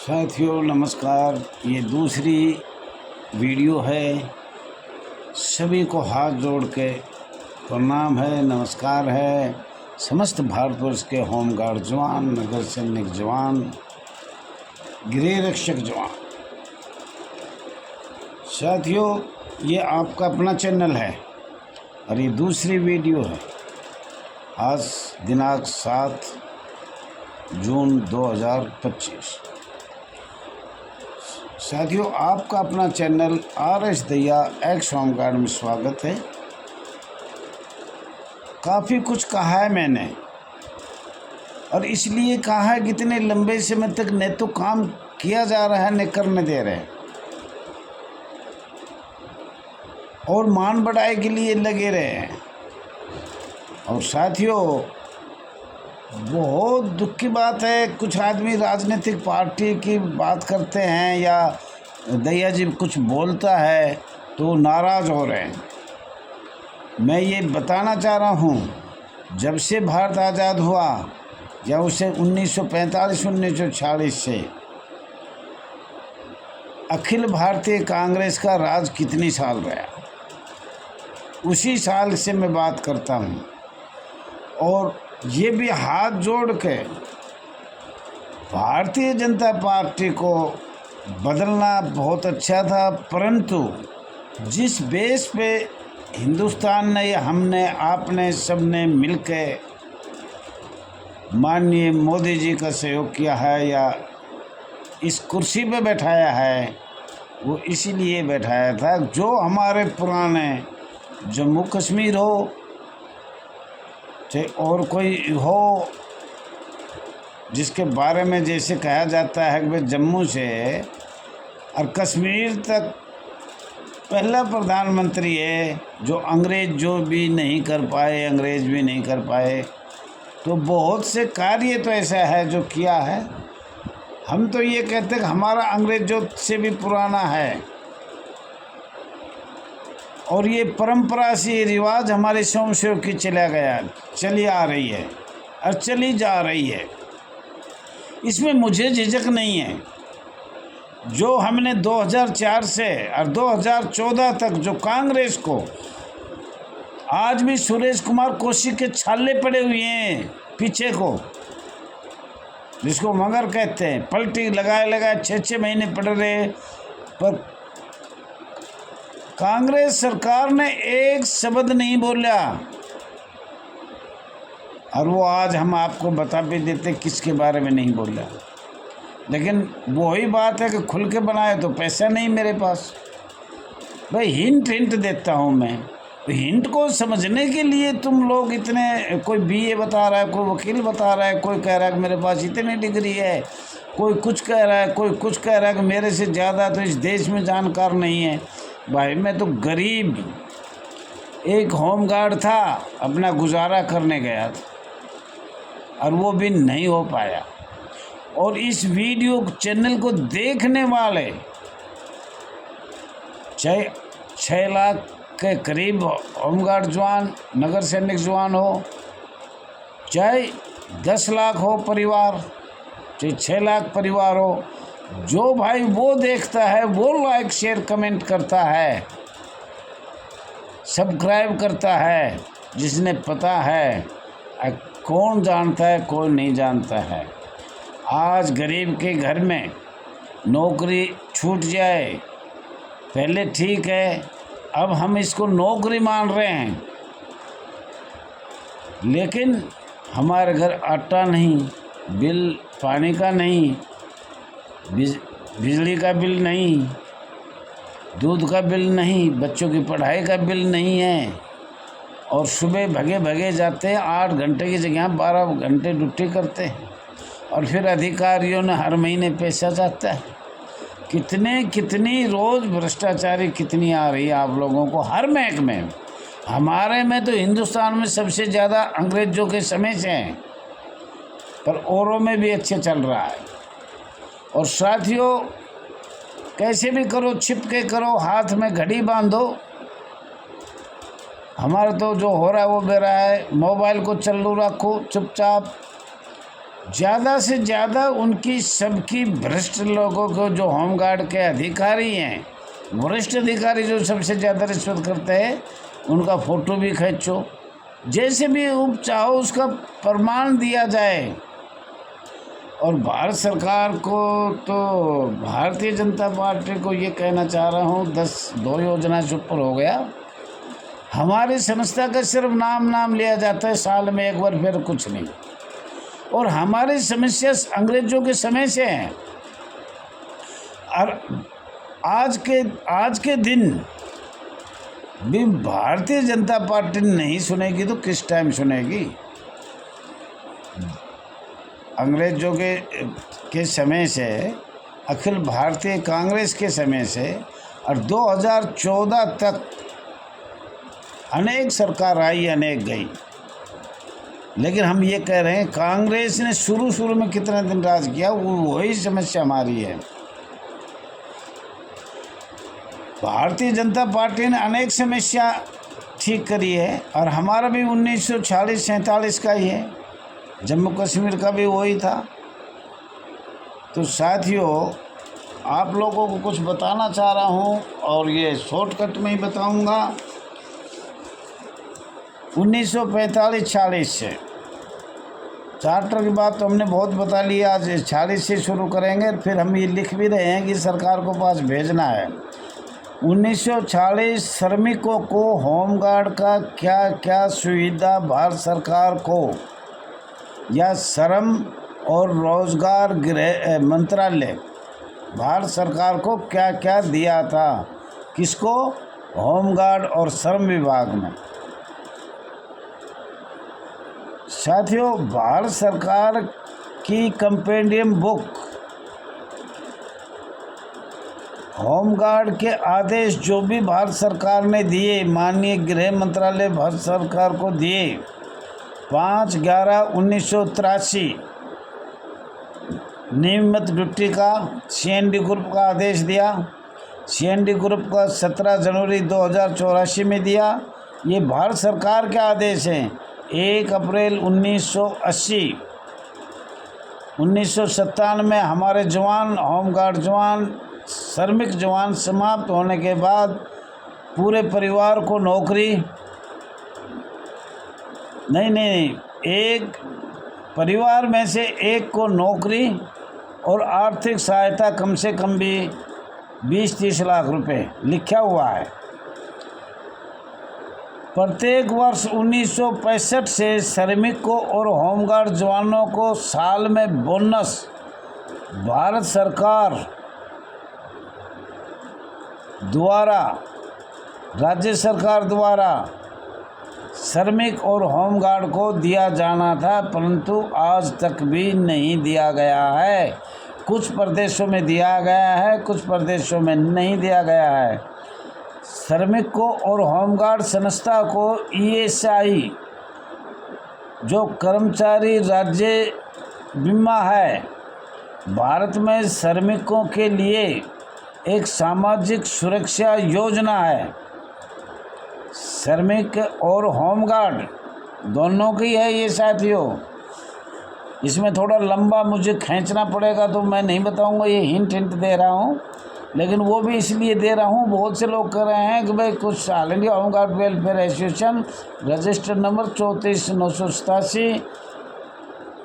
साथियों नमस्कार। ये दूसरी वीडियो है। सभी को हाथ जोड़ के प्रणाम है, नमस्कार है। समस्त भारतवर्ष के होमगार्ड जवान, नगर सैनिक जवान, गृह रक्षक जवान। साथियों ये आपका अपना चैनल है और ये दूसरी वीडियो है। आज दिनांक 7 जून 2025। साथियों आपका अपना चैनल RS दैया एक्स होमगार्ड में स्वागत है। काफ़ी कुछ कहा है मैंने और इसलिए कहा है कि इतने लंबे समय तक न तो काम किया जा रहा है न करने दे रहे हैं और मान बढ़ाई के लिए लगे रहे हैं। और साथियों बहुत दुख की बात है, कुछ आदमी राजनीतिक पार्टी की बात करते हैं या दैया जी कुछ बोलता है तो नाराज़ हो रहे हैं। मैं ये बताना चाह रहा हूँ, जब से भारत आज़ाद हुआ या उसे 1945-1946 से अखिल भारतीय कांग्रेस का राज कितनी साल रहा, उसी साल से मैं बात करता हूँ। और ये भी हाथ जोड़ के भारतीय जनता पार्टी को बदलना बहुत अच्छा था, परंतु जिस बेस पे हिंदुस्तान ने, हमने, आपने, सबने मिलके माननीय मोदी जी का सहयोग किया है या इस कुर्सी पे बैठाया है, वो इसीलिए बैठाया था जो हमारे पुराने जम्मू कश्मीर हो चाहे और कोई हो, जिसके बारे में जैसे कहा जाता है कि भाई जम्मू से और कश्मीर तक पहला प्रधानमंत्री है जो अंग्रेज़ जो भी नहीं कर पाए, अंग्रेज़ भी नहीं कर पाए। तो बहुत से कार्य तो ऐसा है जो किया है। हम तो ये कहते हैं कि हमारा अंग्रेज़ों से भी पुराना है और ये परंपरा से रिवाज हमारे वंशों की चली आ रही है और चली जा रही है। इसमें मुझे झिझक नहीं है। जो हमने 2004 से और 2014 तक जो कांग्रेस को, आज भी सुरेश कुमार कौशिक के छाले पड़े हुए हैं पीछे को, जिसको मगर कहते हैं, पलटी लगाए 6 महीने पड़ रहे, पर कांग्रेस सरकार ने एक शब्द नहीं बोला। और वो आज हम आपको बता भी देते किसके बारे में नहीं बोला। लेकिन वही बात है कि खुल के बनाए तो पैसा नहीं मेरे पास। भाई हिंट देता हूँ मैं, तो हिंट को समझने के लिए तुम लोग इतने, कोई BA बता रहा है, कोई वकील बता रहा है, कोई कह रहा है कि मेरे पास इतनी डिग्री है, कोई कुछ कह रहा है, कोई कुछ कह रहा है कि मेरे से ज़्यादा तो इस देश में जानकार नहीं है। भाई मैं तो गरीब एक होमगार्ड था, अपना गुजारा करने गया था और वो भी नहीं हो पाया। और इस वीडियो चैनल को देखने वाले चाहे 6 लाख के करीब होमगार्ड जवान, नगर सैनिक जवान हो, चाहे 10 लाख हो परिवार, चाहे 6 लाख परिवार हो, जो भाई वो देखता है, वो लाइक शेयर कमेंट करता है, सब्सक्राइब करता है, जिसने पता है, कौन जानता है कौन नहीं जानता है। आज गरीब के घर में नौकरी छूट जाए, पहले ठीक है, अब हम इसको नौकरी मान रहे हैं, लेकिन हमारे घर आटा नहीं, बिल पानी का नहीं, बिजली का बिल नहीं, दूध का बिल नहीं, बच्चों की पढ़ाई का बिल नहीं है। और सुबह भगे जाते हैं, 8 घंटे की जगह 12 घंटे ड्यूटी करते हैं और फिर अधिकारियों ने हर महीने पैसा चाहता है। कितनी रोज़ भ्रष्टाचारी कितनी आ रही है आप लोगों को हर महकमे में। हमारे में तो हिंदुस्तान में सबसे ज़्यादा अंग्रेज़ों के समय से हैं, पर औरों में भी अच्छे चल रहा है। और साथियों कैसे भी करो, छिप के करो, हाथ में घड़ी बांधो। हमारा तो जो हो रहा है वो बेरा है, मोबाइल को चालू रखो चुपचाप, ज़्यादा से ज़्यादा उनकी सबकी भ्रष्ट लोगों को, जो होमगार्ड के अधिकारी हैं, वरिष्ठ अधिकारी जो सबसे ज़्यादा रिश्वत करते हैं, उनका फ़ोटो भी खींचो, जैसे भी चाहो उसका प्रमाण दिया जाए। और भारत सरकार को, तो भारतीय जनता पार्टी को ये कहना चाह रहा हूँ, 2 योजना से ऊपर हो गया। हमारी संस्था का सिर्फ नाम लिया जाता है साल में एक बार, फिर कुछ नहीं। और हमारी समस्या अंग्रेजों के समय से है। और आज के दिन भी भारतीय जनता पार्टी नहीं सुनेगी तो किस टाइम सुनेगी? अंग्रेजों के समय से, अखिल भारतीय कांग्रेस के समय से, और 2014 तक अनेक सरकार आई, अनेक गई। लेकिन हम ये कह रहे हैं, कांग्रेस ने शुरू में कितने दिन राज किया, वही समस्या हमारी है। भारतीय जनता पार्टी ने अनेक समस्या ठीक करी है, और हमारा भी 1946-47 का ही है, जम्मू कश्मीर का भी वही था। तो साथियों, आप लोगों को कुछ बताना चाह रहा हूँ, और ये शॉर्टकट में ही बताऊँगा। 1945-46 से चार्टर की बात तो हमने बहुत बता लिया, आज 46 से शुरू करेंगे। फिर हम ये लिख भी रहे हैं कि सरकार को पास भेजना है। 1946 श्रमिकों को होमगार्ड का क्या क्या सुविधा भारत सरकार को या श्रम और रोजगार गृह मंत्रालय भारत सरकार को क्या क्या दिया था? किसको? होमगार्ड और श्रम विभाग में। साथियों, भारत सरकार की कंपेंडियम बुक होमगार्ड के आदेश जो भी भारत सरकार ने दिए, माननीय गृह मंत्रालय भारत सरकार को दिए, 5/11/1983 नियमित ड्यूटी का CND ग्रुप का आदेश दिया। CND ग्रुप का 17 जनवरी 2084 में दिया। ये भारत सरकार के आदेश हैं। 1 अप्रैल 1980 1997 में हमारे जवान, होमगार्ड जवान, श्रमिक जवान समाप्त होने के बाद पूरे परिवार को नौकरी नहीं, एक परिवार में से एक को नौकरी और आर्थिक सहायता कम से कम भी 20-30 लाख रुपए लिखा हुआ है। प्रत्येक वर्ष 1965 से श्रमिकों और होमगार्ड जवानों को साल में बोनस भारत सरकार द्वारा, राज्य सरकार द्वारा श्रमिक और होमगार्ड को दिया जाना था, परंतु आज तक भी नहीं दिया गया है। कुछ प्रदेशों में दिया गया है, कुछ प्रदेशों में नहीं दिया गया है। श्रमिकों और होमगार्ड संस्था को ESI जो कर्मचारी राज्य बीमा है, भारत में श्रमिकों के लिए एक सामाजिक सुरक्षा योजना है। श्रमिक और होमगार्ड दोनों की है ये साथियों। इसमें थोड़ा लंबा मुझे खींचना पड़ेगा तो मैं नहीं बताऊंगा, ये हिंट दे रहा हूँ, लेकिन वो भी इसलिए दे रहा हूँ, बहुत से लोग कह रहे हैं कि भाई कुछ all India home guard welfare association registered number 34,987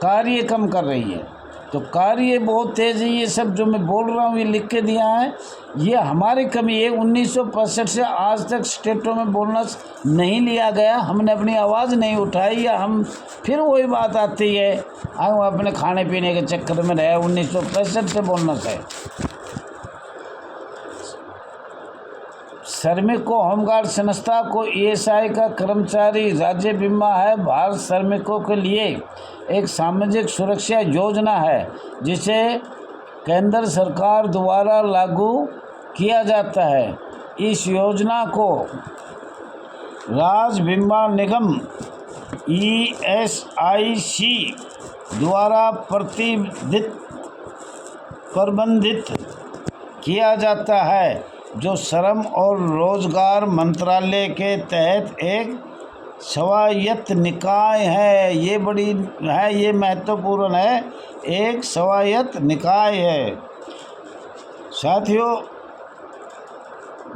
कार्य कम कर रही है। तो कार्य बहुत तेज़ है। ये सब जो मैं बोल रहा हूँ ये लिख के दिया है, ये हमारी कमी है। 1965 से आज तक स्टेटों में बोनस नहीं लिया गया, हमने अपनी आवाज़ नहीं उठाई, या हम फिर वही बात आती है, हम अपने खाने पीने के चक्कर में रहे। 1965 से बोनस है। श्रमिक को होमगार्ड संस्था को ESI का कर्मचारी राज्य बीमा है। भारत श्रमिकों के लिए एक सामाजिक सुरक्षा योजना है जिसे केंद्र सरकार द्वारा लागू किया जाता है। इस योजना को राज्य बीमा निगम ESIC द्वारा प्रबंधित किया जाता है, जो श्रम और रोजगार मंत्रालय के तहत एक स्वायत्त निकाय है, ये बड़ी है, ये महत्वपूर्ण है, एक स्वायत्त निकाय है। साथियों,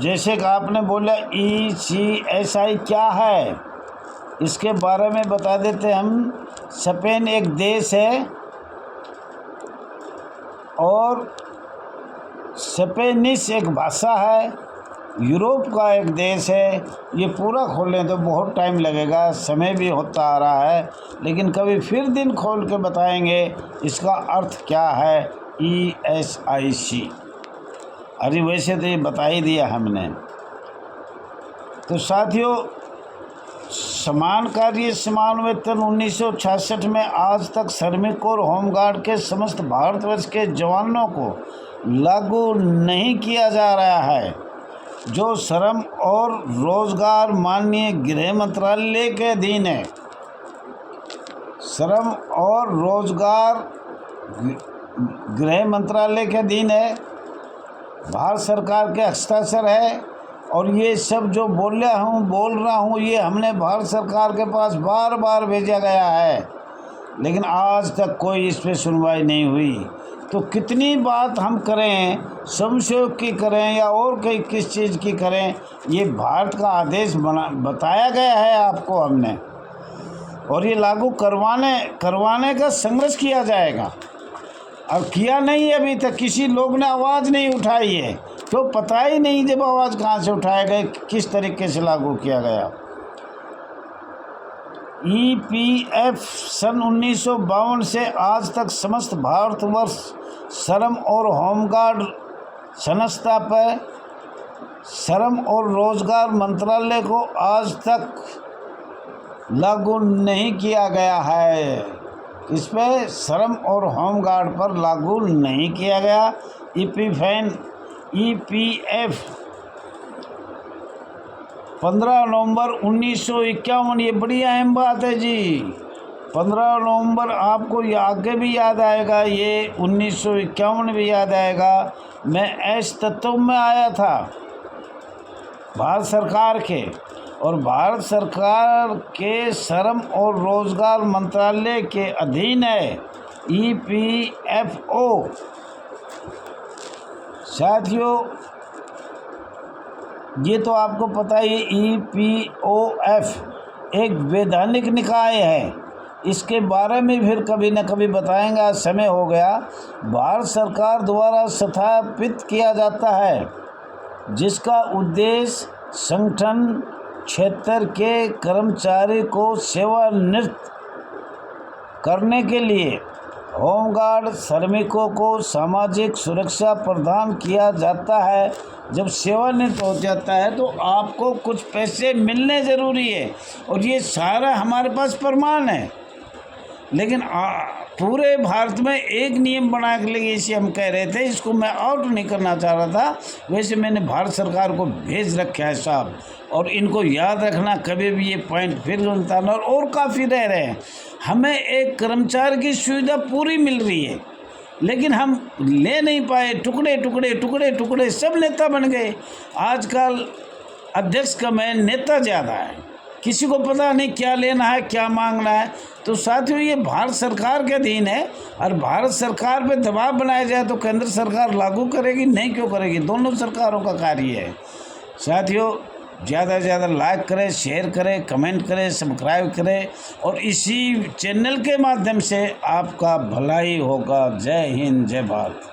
जैसे कि आपने बोला ECSI क्या है, इसके बारे में बता देते हम। स्पेन एक देश है और स्पेनिश एक भाषा है, यूरोप का एक देश है। ये पूरा खोलें तो बहुत टाइम लगेगा, समय भी होता आ रहा है, लेकिन कभी फिर दिन खोल के बताएंगे इसका अर्थ क्या है ESIC। अरे वैसे तो ये बता ही दिया हमने। तो साथियों, समान कार्य समान वेतन 1966 में आज तक श्रमिकों और होमगार्ड के समस्त भारतवर्ष के जवानों को लागू नहीं किया जा रहा है, जो श्रम और रोजगार माननीय गृह मंत्रालय के अधीन है। श्रम और रोजगार गृह मंत्रालय के अधीन है, भारत सरकार के हस्ताक्षर है। और ये सब जो बोल रहा हूँ ये हमने भारत सरकार के पास बार बार भेजा गया है, लेकिन आज तक कोई इस पर सुनवाई नहीं हुई। तो कितनी बात हम करें, संशोधन की करें या और कई किस चीज़ की करें, ये भारत का आदेश बताया गया है आपको हमने, और ये लागू करवाने का संघर्ष किया जाएगा। और किया नहीं है अभी तक, किसी लोग ने आवाज़ नहीं उठाई है, तो पता ही नहीं जब आवाज़ कहाँ से उठाया गया, किस तरीके से लागू किया गया। EPF सन 1952 से आज तक समस्त भारतवर्ष श्रम और होमगार्ड संस्था पर श्रम और रोजगार मंत्रालय को आज तक लागू नहीं किया गया है। इस पर श्रम और होमगार्ड पर लागू नहीं किया गया। EPF 15 नवंबर 1951, ये बड़ी अहम बात है जी। 15 नवंबर आपको ये आगे भी याद आएगा, ये 1951 भी याद आएगा। मैं ऐसे तत्व में आया था भारत सरकार के, और भारत सरकार के श्रम और रोजगार मंत्रालय के अधीन है EPFO। साथियों, ये तो आपको पता ही, EPOF एक वैधानिक निकाय है, इसके बारे में फिर कभी न कभी बताएंगे, आज समय हो गया। भारत सरकार द्वारा स्थापित किया जाता है, जिसका उद्देश्य संगठन क्षेत्र के कर्मचारी को सेवानिवृत्त करने के लिए होमगार्ड श्रमिकों को सामाजिक सुरक्षा प्रदान किया जाता है। जब सेवानिवृत्त हो जाता है तो आपको कुछ पैसे मिलने ज़रूरी है, और ये सारा हमारे पास प्रमाण है। लेकिन पूरे भारत में एक नियम बना के लिए इसे हम कह रहे थे, इसको मैं आउट नहीं करना चाह रहा था। वैसे मैंने भारत सरकार को भेज रखा है साहब, और इनको याद रखना कभी भी ये पॉइंट फिर उतारना। और काफ़ी रह रहे हैं, हमें एक कर्मचारी की सुविधा पूरी मिल रही है, लेकिन हम ले नहीं पाए, टुकड़े सब नेता बन गए। आजकल अध्यक्ष कम है, नेता ज़्यादा है, किसी को पता नहीं क्या लेना है क्या मांगना है। तो साथियों, ये भारत सरकार के अधीन है, और भारत सरकार पे दबाव बनाया जाए तो केंद्र सरकार लागू करेगी, नहीं क्यों करेगी, दोनों सरकारों का कार्य है। साथियों, ज़्यादा से ज़्यादा लाइक करें, शेयर करें, कमेंट करें, सब्सक्राइब करें, और इसी चैनल के माध्यम से आपका भलाई होगा। जय हिंद, जय भारत।